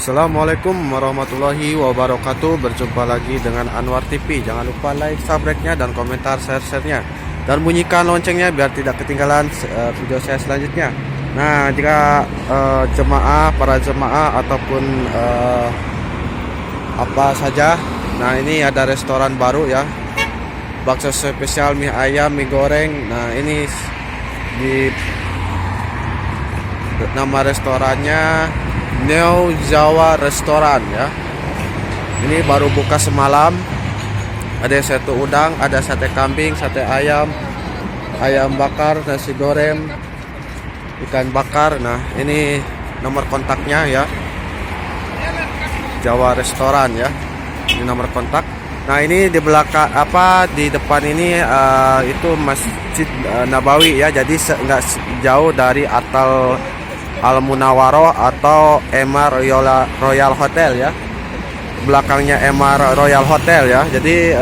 Assalamualaikum warahmatullahi wabarakatuh. Berjumpa lagi dengan Anwar TV. Jangan lupa like, subscribe-nya, dan komentar share-nya, dan bunyikan loncengnya biar tidak ketinggalan video saya selanjutnya. Nah, jika para jemaah ataupun apa saja, nah ini ada restoran baru ya, bakso spesial, mie ayam, mie goreng. Nah ini di nama restorannya Neo Jawa Restoran ya. Ini baru buka semalam. Ada sate udang, ada sate kambing, sate ayam, ayam bakar, nasi goreng, ikan bakar. Nah ini nomor kontaknya ya, Jawa Restoran ya. Ini nomor kontak. Nah ini di belakang di depan ini itu Masjid Nabawi ya. Jadi nggak jauh dari Al Munawwaroh atau Emaar Royal Hotel ya. Belakangnya Emaar Royal Hotel ya. Jadi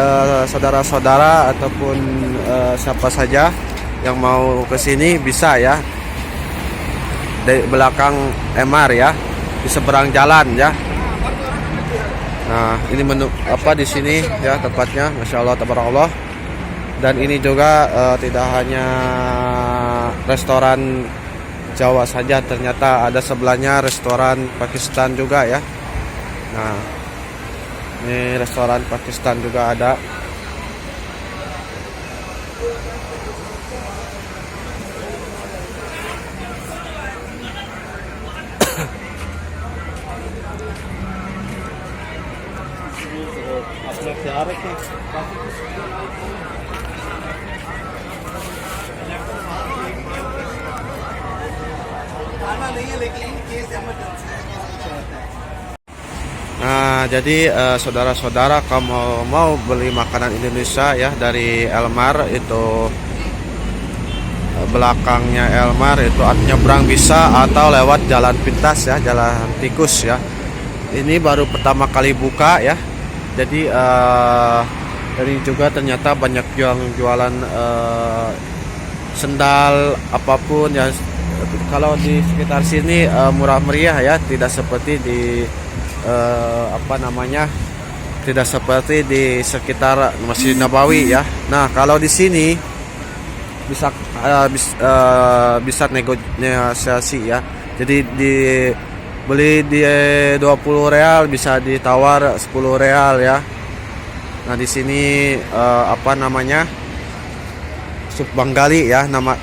saudara-saudara ataupun siapa saja yang mau ke sini bisa ya. Di belakang Emaar ya, di seberang jalan ya. Nah, ini menu di sini ya tempatnya, Masya Allah, tabarakallah. Dan ini juga tidak hanya restoran Jawa saja, ternyata ada sebelahnya restoran Pakistan juga ya. Nah, ini restoran Pakistan juga ada. Nah, jadi saudara-saudara kamu mau beli makanan Indonesia ya dari Elmar itu, belakangnya Elmar itu nyebrang bisa atau lewat jalan pintas ya, jalan tikus ya. Ini baru pertama kali buka ya. Jadi dari juga ternyata banyak yang jualan sendal apapun ya. Kalau di sekitar sini murah meriah ya, tidak seperti di tidak seperti di sekitar Masjid Nabawi ya. Nah, kalau di sini bisa negosiasi ya. Jadi beli di 20 real bisa ditawar 10 real ya. Nah, di sini sup Banggali ya, nama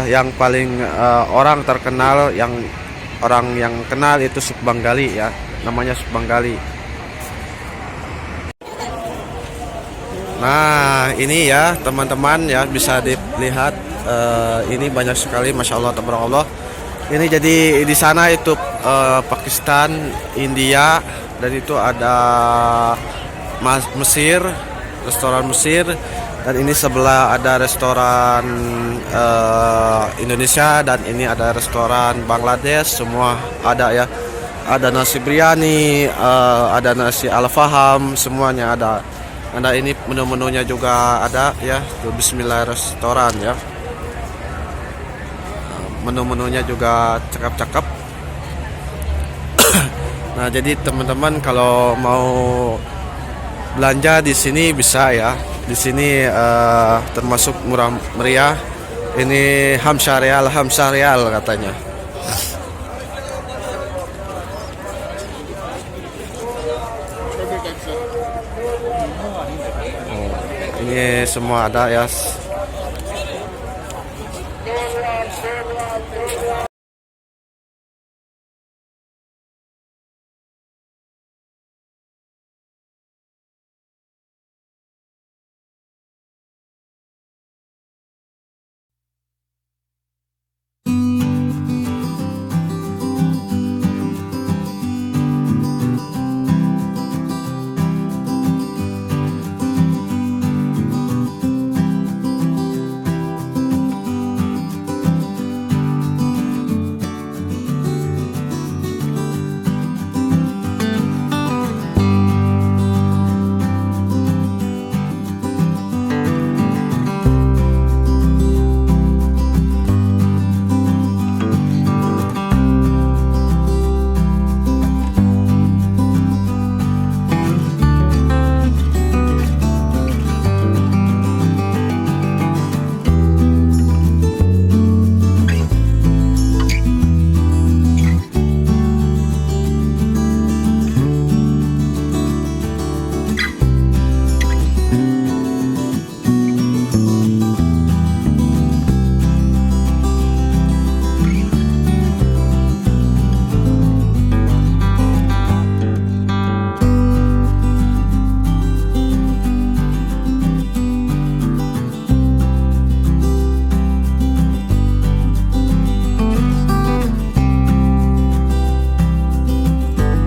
yang paling orang terkenal, yang orang yang kenal itu sup Banggali ya. Namanya sup Banggali. Nah ini ya teman-teman ya, bisa dilihat ini banyak sekali, Masya Allah, tabarakallah. Ini jadi di sana itu Pakistan, India, dan itu ada Mesir, restoran Mesir, dan ini sebelah ada restoran Indonesia, dan ini ada restoran Bangladesh, semua ada ya. Ada nasi biryani, ada nasi al-faham, semuanya ada. Ada ini menu-menunya juga ada ya, Bismillah Restoran ya. Menu-menunya juga cakep-cakep. Nah, jadi teman-teman kalau mau belanja di sini bisa ya. Di sini termasuk murah meriah. Ini hamsyarial katanya. Ini semua ada ya,